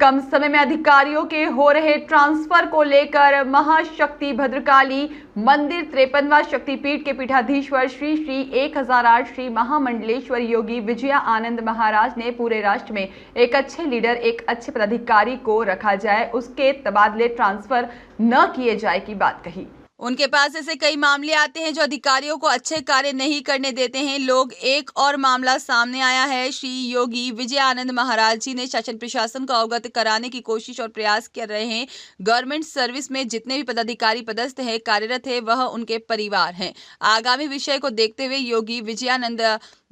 कम समय में अधिकारियों के हो रहे ट्रांसफर को लेकर महाशक्ति भद्रकाली मंदिर 53वां शक्तिपीठ के पीठाधीश्वर श्री श्री 1008 श्री महामंडलेश्वर योगी विजया आनंद महाराज ने पूरे राष्ट्र में एक अच्छे लीडर, एक अच्छे पदाधिकारी को रखा जाए, उसके तबादले ट्रांसफर न किए जाए की बात कही। उनके पास ऐसे कई मामले आते हैं जो अधिकारियों को अच्छे कार्य नहीं करने देते हैं लोग। एक और मामला सामने आया है। श्री योगी विजय आनंद महाराज जी ने शासन प्रशासन को अवगत कराने की कोशिश और प्रयास कर रहे हैं। गवर्नमेंट सर्विस में जितने भी पदाधिकारी पदस्थ हैं, कार्यरत है, वह उनके परिवार हैं। आगामी विषय को देखते हुए योगी विजयानंद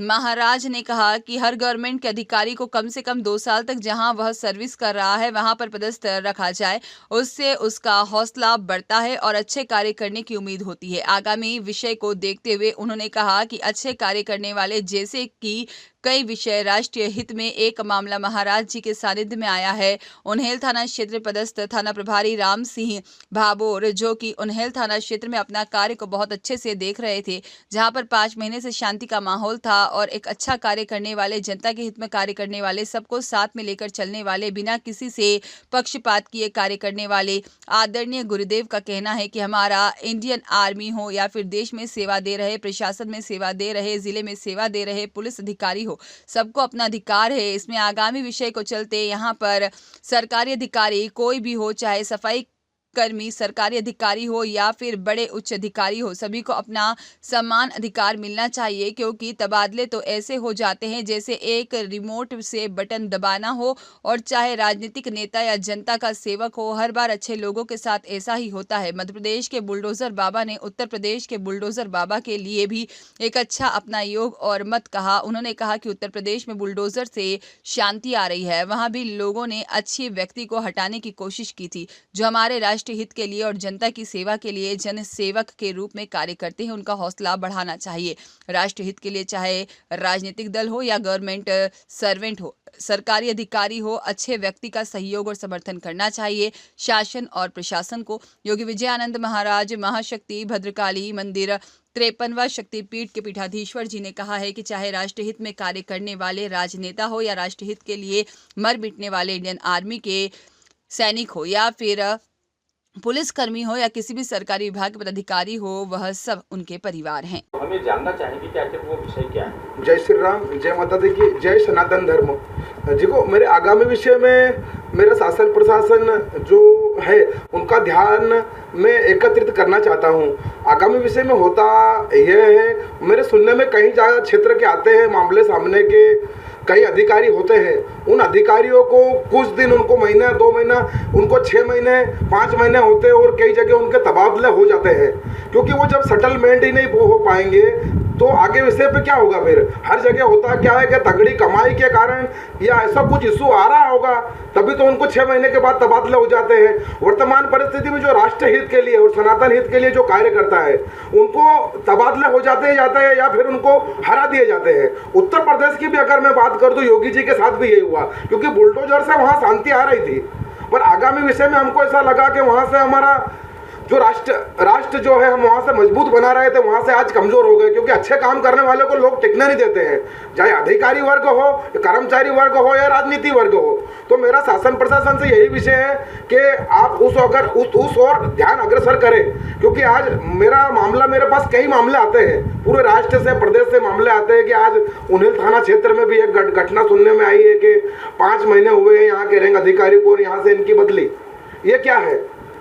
महाराज ने कहा कि हर गवर्नमेंट के अधिकारी को कम से कम 2 साल तक जहां वह सर्विस कर रहा है वहां पर पदस्थ रखा जाए। उससे उसका हौसला बढ़ता है और अच्छे कार्य करने की उम्मीद होती है। आगामी विषय को देखते हुए उन्होंने कहा कि अच्छे कार्य करने वाले, जैसे कि कई विषय राष्ट्रीय हित में, एक मामला महाराज जी के सानिध्य में आया है। उन्हेल थाना क्षेत्र पदस्थ थाना प्रभारी राम सिंह भाबोर, जो कि उन्हेल थाना क्षेत्र में अपना कार्य को बहुत अच्छे से देख रहे थे, जहां पर 5 महीने से शांति का माहौल था और एक अच्छा कार्य करने वाले, जनता के हित में कार्य करने वाले, सबको साथ में लेकर चलने वाले, बिना किसी से पक्षपात किए कार्य करने वाले आदरणीय गुरुदेव का कहना है कि हमारा इंडियन आर्मी हो या फिर देश में सेवा दे रहे, प्रशासन में सेवा दे रहे, जिले में सेवा दे रहे पुलिस अधिकारी हो, सबको अपना अधिकार है। इसमें आगामी विषय को चलते यहाँ पर सरकारी अधिकारी कोई भी हो, चाहे सफाई कर्मी, सरकारी अधिकारी हो या फिर बड़े उच्च अधिकारी हो, सभी को अपना समान अधिकार मिलना चाहिए, क्योंकि तबादले तो ऐसे हो जाते हैं जैसे एक रिमोट से बटन दबाना हो। और चाहे राजनीतिक नेता या जनता का सेवक हो, हर बार अच्छे लोगों के साथ ऐसा ही होता है। मध्य प्रदेश के बुलडोजर बाबा ने उत्तर प्रदेश के बुलडोजर बाबा के लिए भी एक अच्छा अपना योग और मत कहा। उन्होंने कहा कि उत्तर प्रदेश में बुलडोजर से शांति आ रही है, वहां भी लोगों ने अच्छे व्यक्ति को हटाने की कोशिश की थी, जो हमारे राष्ट्रीय हित के लिए और जनता की सेवा के लिए जन सेवक के रूप में कार्य करते हैं। उनका हौसला बढ़ाना चाहिए। राष्ट्र हित के लिए चाहे राजनीतिक दल हो या गवर्नमेंट सर्वेंट हो, सरकारी अधिकारी हो, अच्छे व्यक्ति का सहयोग और समर्थन करना चाहिए शासन और प्रशासन को। योगी विजयानंद महाराज महाशक्ति भद्रकाली मंदिर 53वां शक्तिपीठ के पीठाधीश्वर जी ने कहा है कि चाहे राष्ट्रहित में कार्य करने वाले राजनेता हो या राष्ट्रहित के लिए मर मिटने वाले इंडियन आर्मी के सैनिक हो या फिर पुलिस कर्मी हो या किसी भी सरकारी विभाग के पदाधिकारी हो, वह सब उनके परिवार हैं। हमें जानना चाहेंगे कि आखिर वो विषय क्या है। जय श्री राम, जय माता दी की, जय सनातन धर्म जी को। मेरे आगामी विषय में मेरा शासन प्रशासन जो है उनका ध्यान मैं एकत्रित करना चाहता हूँ। आगामी विषय में होता यह है, मेरे सुनने में कई जगह क्षेत्र के आते हैं मामले सामने के, कई अधिकारी होते हैं, उन अधिकारियों को कुछ दिन, उनको महीना 2 महीना, उनको 6 महीने 5 महीने होते हैं और कई जगह उनके तबादले हो जाते हैं, क्योंकि वो जब सेटलमेंट ही नहीं हो पाएंगे तो आगे विषय पे क्या होगा। फिर हर जगह होता क्या है कि तगड़ी कमाई के कारण या ऐसा कुछ इशू आ रहा होगा तभी तो उनको 6 महीने के बाद तबादले हो जाते हैं। वर्तमान परिस्थिति में जो राष्ट्र हित के लिए और सनातन हित के लिए जो कार्य करता है उनको तबादले हो जाते हैं या फिर उनको हरा दिए जाते हैं। उत्तर प्रदेश की भी अगर मैं बात कर दूं, योगी जी के साथ भी यही हुआ, क्योंकि बुलडोजर से वहाँ शांति आ रही थी, पर आगामी विषय में हमको ऐसा लगा कि वहाँ से हमारा जो राष्ट्र जो है हम वहाँ से मजबूत बना रहे थे, वहाँ से आज कमजोर हो गए, क्योंकि अच्छे काम करने वाले को लोग टिकने नहीं देते हैं, चाहे अधिकारी वर्ग हो, कर्मचारी वर्ग हो या राजनीति वर्ग हो। तो मेरा शासन प्रशासन से यही विषय है कि आप उस ओर ध्यान अग्रसर करें, क्योंकि आज मेरे पास कई मामले आते हैं, पूरे राष्ट्र से, प्रदेश से मामले आते हैं कि आज उन्हेल थाना क्षेत्र में भी एक घटना सुनने में आई है कि 5 महीने हुए हैं यहाँ के रैंक अधिकारी को और यहाँ से इनकी बदली। ये क्या है?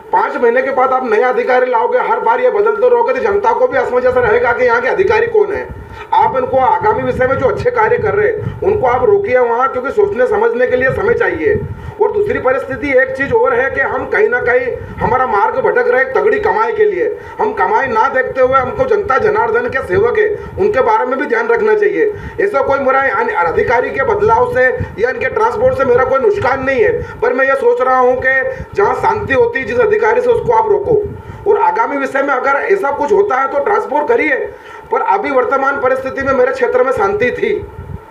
5 महीने के बाद आप नया अधिकारी लाओगे, हर बार ये बदलते रहोगे तो जनता को भी असमंजस रहेगा कि यहाँ के अधिकारी कौन है। आप इनको आगामी विषय में जो अच्छे कार्य कर रहे हैं उनको आप रोकिए वहाँ, क्योंकि सोचने समझने के लिए समय चाहिए। और दूसरी परिस्थिति एक चीज और है कि हम कहीं ना कहीं हमारा मार्ग भटक रहे तगड़ी कमाई के लिए। हम कमाई ना देखते हुए हमको जनता जनार्दन के सेवक है उनके बारे में भी ध्यान रखना चाहिए। ऐसा कोई मेरा अधिकारी के बदलाव से या इनके ट्रांसपोर्ट से मेरा कोई नुकसान नहीं है, पर मैं ये सोच रहा हूँ कि जहाँ शांति होती है जिस अधिकारी से, उसको आप रोको। और आगामी विषय में अगर ऐसा कुछ होता है तो ट्रांसपोर्ट करिए, पर अभी वर्तमान परिस्थिति में मेरे क्षेत्र में शांति थी,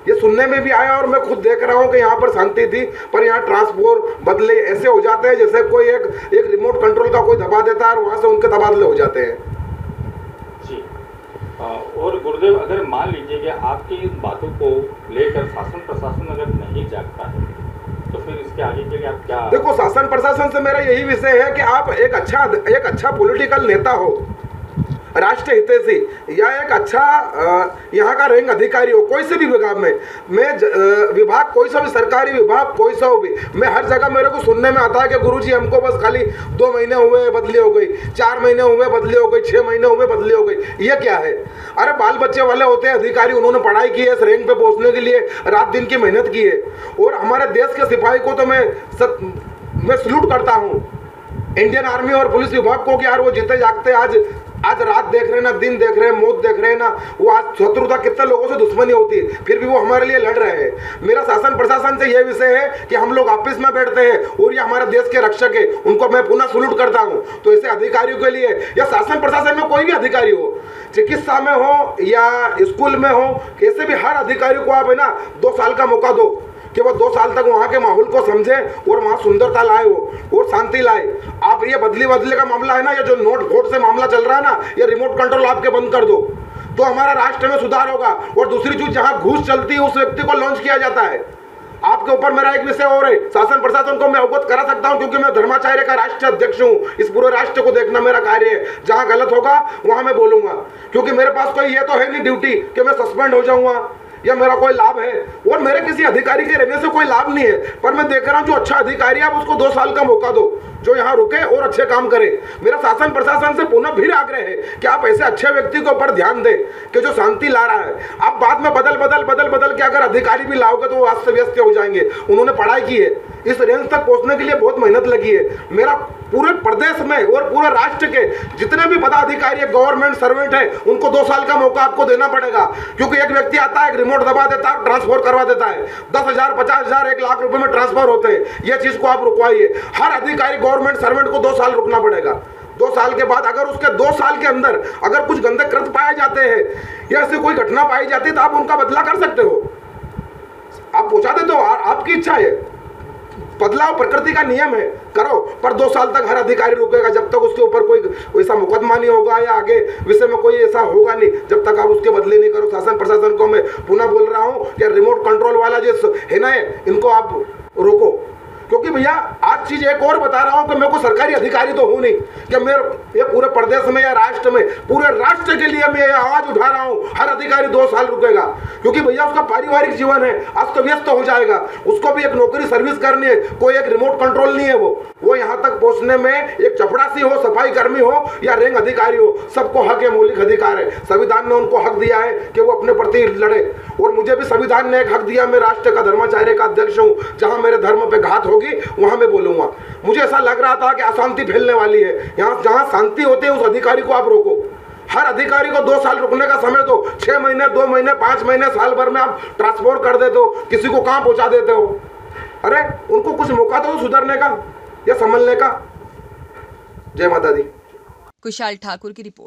ये सुनने में भी आया और मैं खुद देख रहा हूँ कि यहाँ पर शांति थी, पर यहाँ ट्रांसपोर्ट बदले ऐसे हो जाते हैं जैसे कोई एक रिमोट कंट्रोल का कोई दबा देता है और वहाँ से उनके तबादले हो जाते हैं जी। और गुरुदेव, अगर मान लीजिए कि आपकी इन बातों को लेकर शासन प्रशासन अगर नहीं जागता है तो फिर इसके आगे के लिए आप क्या? देखो, शासन प्रशासन से मेरा यही विषय है कि आप एक अच्छा पॉलिटिकल नेता हो, राष्ट्र हितैषी, या एक अच्छा यहाँ का रैंक अधिकारी हो, कोई से भी विभाग में, विभाग कोई सा भी, सरकारी विभाग कोई सा हो भी, मैं हर जगह मेरे को सुनने में आता है कि गुरुजी हमको बस खाली 2 महीने हुए बदली हो गई, 4 महीने हुए बदली हो गई, 6 महीने हुए बदली हो गई। ये क्या है? अरे बाल बच्चे वाले होते हैं अधिकारी, उन्होंने पढ़ाई की है, इस रैंक पे पहुंचने के लिए रात दिन की मेहनत की है। और हमारे देश के सिपाही को तो मैं सल्यूट करता हूँ, इंडियन आर्मी और पुलिस विभाग को, कि यार वो जीते जागते आज रात देख रहे हैं ना, दिन देख रहे हैं, मौत देख रहे हैं ना, वो आज शत्रुता कितने लोगों से दुश्मनी होती है, फिर भी वो हमारे लिए लड़ रहे हैं। मेरा शासन प्रशासन से यह विषय है कि हम लोग ऑफिस में बैठते हैं और ये हमारे देश के रक्षक है, उनको मैं पुनः सल्यूट करता हूं। तो ऐसे अधिकारियों के लिए, या शासन प्रशासन में कोई भी अधिकारी हो, चिकित्सा में हो या स्कूल में हो, कैसे भी हर अधिकारी को आप है ना 2 साल का मौका दो कि वो 2 साल तक वहाँ के माहौल को समझे और वहाँ सुंदरता लाए हो और शांति लाए। आप ये बदली का मामला है ना, ये जो नोट वोट से मामला चल रहा है ना, ये रिमोट कंट्रोल आपके बंद कर दो तो हमारा राष्ट्र में सुधार होगा। और दूसरी चीज, जहाँ घूस चलती है उस व्यक्ति को लॉन्च किया जाता है। आपके ऊपर मेरा एक विषय और है, शासन प्रशासन को मैं अवगत करा सकता हूं क्योंकि मैं धर्माचार्य का राष्ट्रीय अध्यक्ष हूं। इस पूरे राष्ट्र को देखना मेरा कार्य है, जहां गलत होगा वहां मैं बोलूंगा, क्योंकि मेरे पास कोई ये तो है नहीं ड्यूटी कि मैं सस्पेंड हो जाऊंगा या मेरा कोई लाभ है, और मेरे किसी अधिकारी के रहने से कोई लाभ नहीं है। पर मैं देख रहा हूं जो अच्छा अधिकारी है आप उसको 2 साल का मौका दो, जो यहाँ रुके और अच्छे काम करे। मेरा शासन प्रशासन से पुनः फिर आग्रह है कि आप ऐसे अच्छे व्यक्ति के ऊपर ध्यान दें कि जो शांति ला रहा है। आप बाद में बदल के अगर अधिकारी भी लाओगे तो वो अस्त व्यस्त हो जाएंगे। उन्होंने पढ़ाई की है, इस रेंज तक पहुंचने के लिए बहुत मेहनत लगी है। मेरा पूरे प्रदेश में और पूरे राष्ट्र के जितने भी पदाधिकारी गवर्नमेंट सर्वेंट है उनको 2 साल का मौका आपको देना पड़ेगा, क्योंकि एक व्यक्ति आता है, एक रिमोट दबा देता है, ट्रांसफर करवा देता है, 10,000, 50,000, 1 लाख रुपए में ट्रांसफर होते हैं। ये चीज को आप रुकवाइए। हर अधिकारी गवर्नमेंट सर्वेंट को 2 साल रुकना पड़ेगा। 2 साल के बाद अगर उसके 2 साल के अंदर अगर कुछ गंदे कृत्य पाए जाते हैं या ऐसी कोई घटना पाई जाती है तो आप उनका बदला कर सकते हो, आप पहुंचा देते हो, आपकी इच्छा है। बदलाव प्रकृति का नियम है, करो, पर 2 साल तक हर अधिकारी रुकेगा जब तक उसके ऊपर कोई ऐसा मुकदमा नहीं होगा या आगे विषय में कोई ऐसा होगा नहीं, जब तक आप उसके बदले नहीं करो। शासन प्रशासन को मैं पुनः बोल रहा हूं कि रिमोट कंट्रोल वाला जो है ना, इनको आप रोको। क्योंकि भैया आज चीज एक और बता रहा हूं कि मैं कोई सरकारी अधिकारी तो हूं नहीं कि मैं ये पूरे प्रदेश में या राष्ट्र में, पूरे राष्ट्र के लिए मैं आवाज उठा रहा हूं, हर अधिकारी 2 साल रुकेगा। क्योंकि भैया उसका पारिवारिक जीवन है, अस्त व्यस्त हो जाएगा, उसको भी एक नौकरी सर्विस करनी है, कोई एक रिमोट कंट्रोल नहीं है। वो यहाँ तक पहुंचने में एक चपड़ासी हो, सफाई कर्मी हो या रैंक अधिकारी हो, सबको हक है, मौलिक अधिकार है। संविधान ने उनको हक दिया है कि वो अपने प्रति लड़े, और मुझे भी संविधान ने एक हक दिया। मैं राष्ट्र का धर्माचार्य का अध्यक्ष हूँ, जहाँ मेरे धर्म पे घात होगी वहां मैं बोलूंगा। मुझे ऐसा लग रहा था कि अशांति फैलने वाली है, यहाँ जहां शांति होती है उस अधिकारी को आप रोको। हर अधिकारी को 2 साल रुकने का समय दो, 6 महीने, 2 महीने, 5 महीने, साल भर में आप ट्रांसपोर्ट कर देते हो, किसी को कहां पहुंचा देते हो। अरे उनको कुछ मौका दो सुधरने का या संभलने का। जय माता दी। कुशाल ठाकुर की रिपोर्ट।